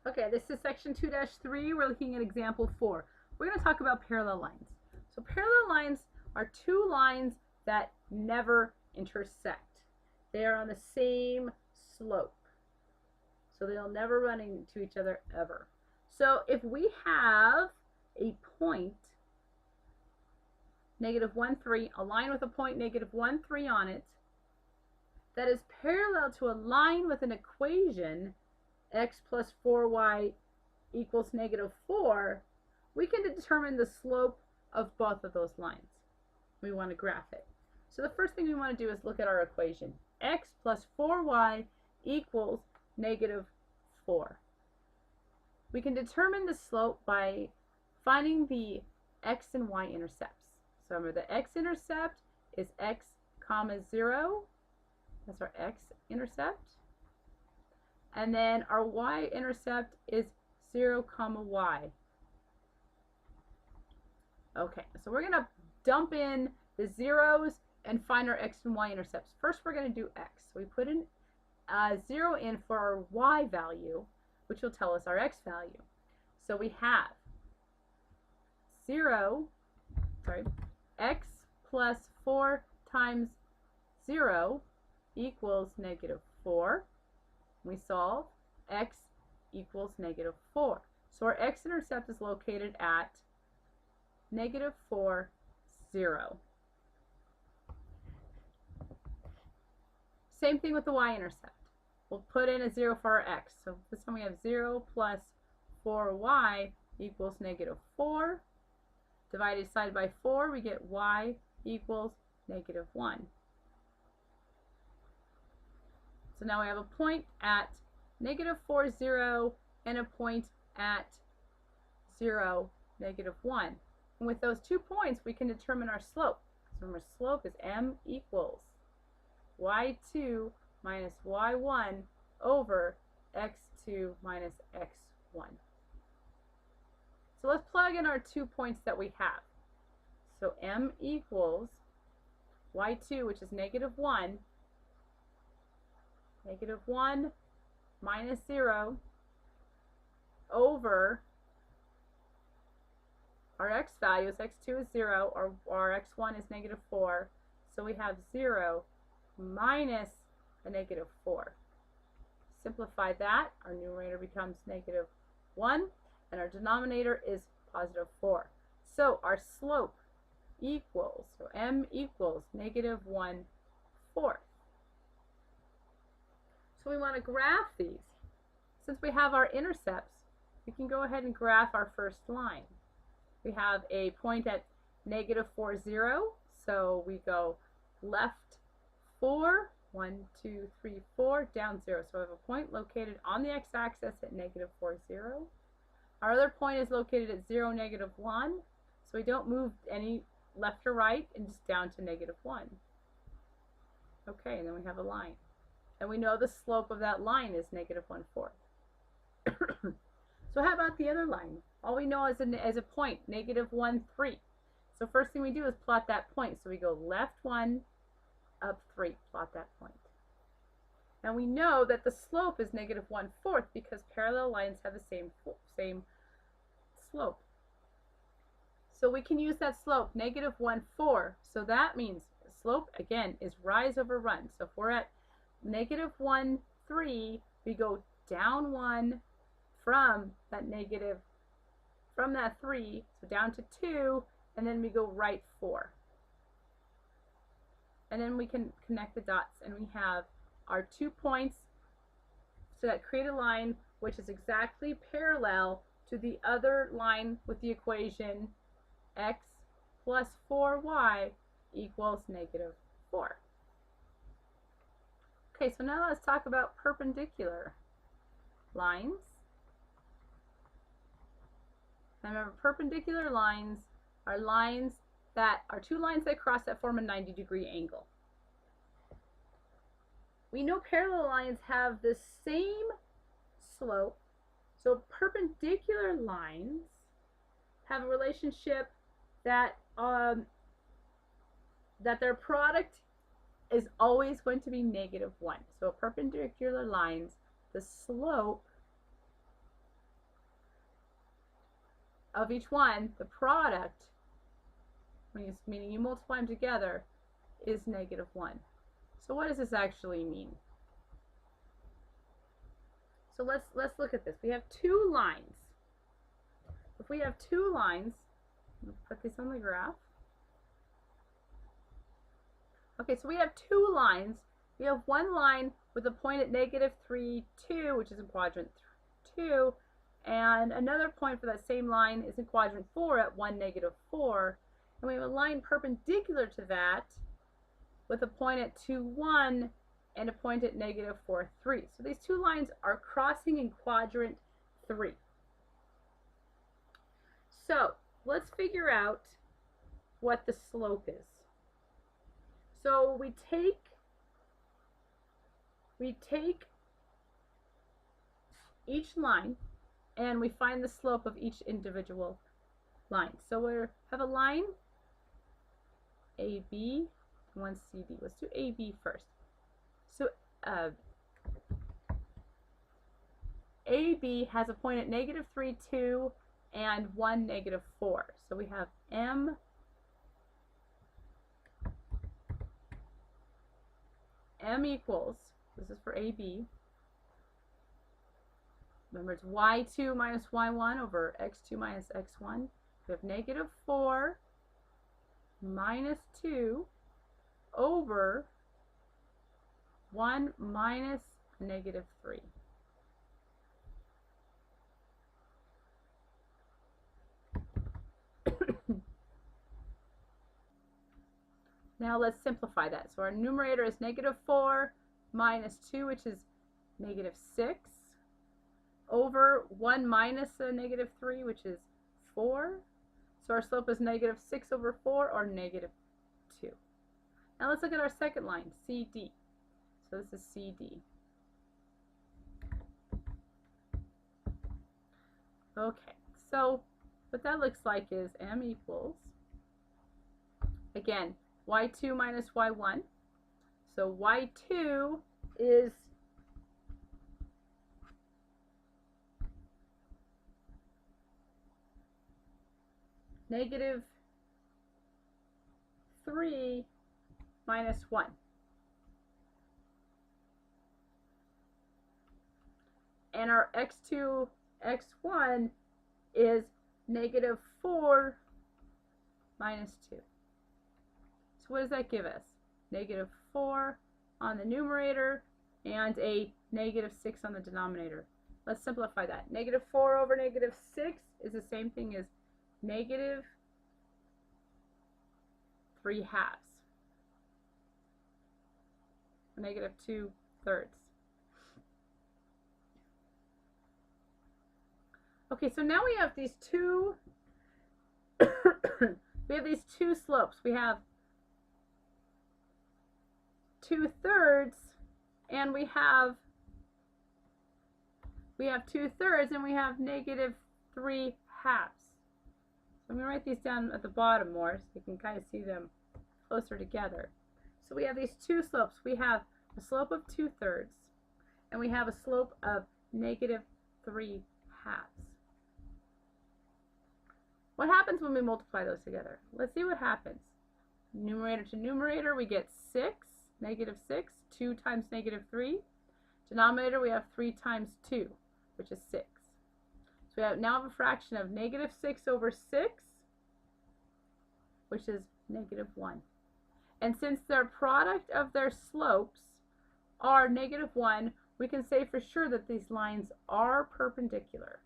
Okay, this is section 2-3. We're looking at example 4. We're going to talk about parallel lines. So parallel lines are two lines that never intersect. They are on the same slope. So they'll never run into each other ever. So if we have a point, -1, 3, a line with a point -1, 3 on it, that is parallel to a line with an equation x plus 4y equals -4, we can determine the slope of both of those lines. We want to graph it. So the first thing we want to do is look at our equation. X plus 4y equals -4. We can determine the slope by finding the x and y intercepts. So remember, the x-intercept is x comma 0. That's our x-intercept. And then our y-intercept is 0 comma y. Okay, so we're going to dump in the zeros and find our x and y intercepts. First, we're going to do x. So we put in 0 in for our y value, which will tell us our x value. So we have x plus 4 times 0 equals -4. We solve, x equals -4. So our x-intercept is located at -4, 0. Same thing with the y-intercept. We'll put in a 0 for our x. So this one we have 0 plus 4y equals -4. Divided side by 4, we get y equals -1. So now we have a point at -4, 0, and a point at 0, -1. And with those 2 points, we can determine our slope. So remember, slope is m equals y2 minus y1 over x2 minus x1. So let's plug in our 2 points that we have. So m equals y2, which is -1, -1 minus 0 over our x value is x2 is 0, or our x1 is -4. So we have 0 minus a -4. Simplify that, our numerator becomes -1, and our denominator is +4. So our slope equals, so m equals -1/4. So we want to graph these. Since we have our intercepts, we can go ahead and graph our first line. We have a point at -4, 0, so we go left 4, 1, 2, 3, 4, down 0. So we have a point located on the x-axis at -4, 0. Our other point is located at 0, -1, so we don't move any left or right, and just down to -1. Okay, and then we have a line. And we know the slope of that line is -1/4. So how about the other line? All we know is a point, -1, 3. So first thing we do is plot that point. So we go left 1, up 3, plot that point. And we know that the slope is -1/4 because parallel lines have the same slope. So we can use that slope, -1/4. So that means the slope, again, is rise over run. So if we're at -1, 3, we go down 1 from that 3, so down to 2, and then we go right 4. And then we can connect the dots, and we have our 2 points, so that create a line which is exactly parallel to the other line with the equation x plus 4y equals -4. Okay, so now let's talk about perpendicular lines. And remember, perpendicular lines are lines that are 2 lines that cross that form a 90-degree angle. We know parallel lines have the same slope, so perpendicular lines have a relationship that their product is always going to be -1. So perpendicular lines, the slope of each one, the product, meaning you multiply them together, is -1. So what does this actually mean? So let's look at this. We have two lines. If we have two lines, I'll put this on the graph. Okay, so we have two lines. We have one line with a point at -3, 2, which is in quadrant 2, and another point for that same line is in quadrant 4 at 1, -4. And we have a line perpendicular to that with a point at 2, 1 and a point at -4, 3. So these two lines are crossing in quadrant 3. So let's figure out what the slope is. So we take each line and we find the slope of each individual line. So we have a line AB and one CD. Let's do AB first. So AB has a point at -3, 2 and 1, -4. So we have M equals, this is for AB, remember it's y2 minus y1 over x2 minus x1. We have -4 minus 2 over 1 minus -3. Now let's simplify that. So our numerator is -4 minus 2, which is -6, over 1 minus a -3, which is 4. So our slope is -6 over 4, or -2. Now let's look at our second line, CD. So this is CD. Okay, so what that looks like is M equals, again, y2 minus y1. So y2 is -3 minus 1. And our x2, x1 is -4 minus 2. So what does that give us? -4 on the numerator and a -6 on the denominator. Let's simplify that. -4 over -6 is the same thing as -3/2, or -2/3. Okay, so now we have these two we have these two slopes. We have 2/3 and we have 2/3 and we have -3/2. So I'm going to write these down at the bottom more so you can kind of see them closer together. So we have these two slopes. We have a slope of 2/3 and we have a slope of -3/2. What happens when we multiply those together? Let's see what happens. Numerator to numerator, we get 6, -6, 2 times -3. Denominator, we have 3 times 2, which is 6. So we now have a fraction of -6 over 6, which is -1. And since their product of their slopes are -1, we can say for sure that these lines are perpendicular.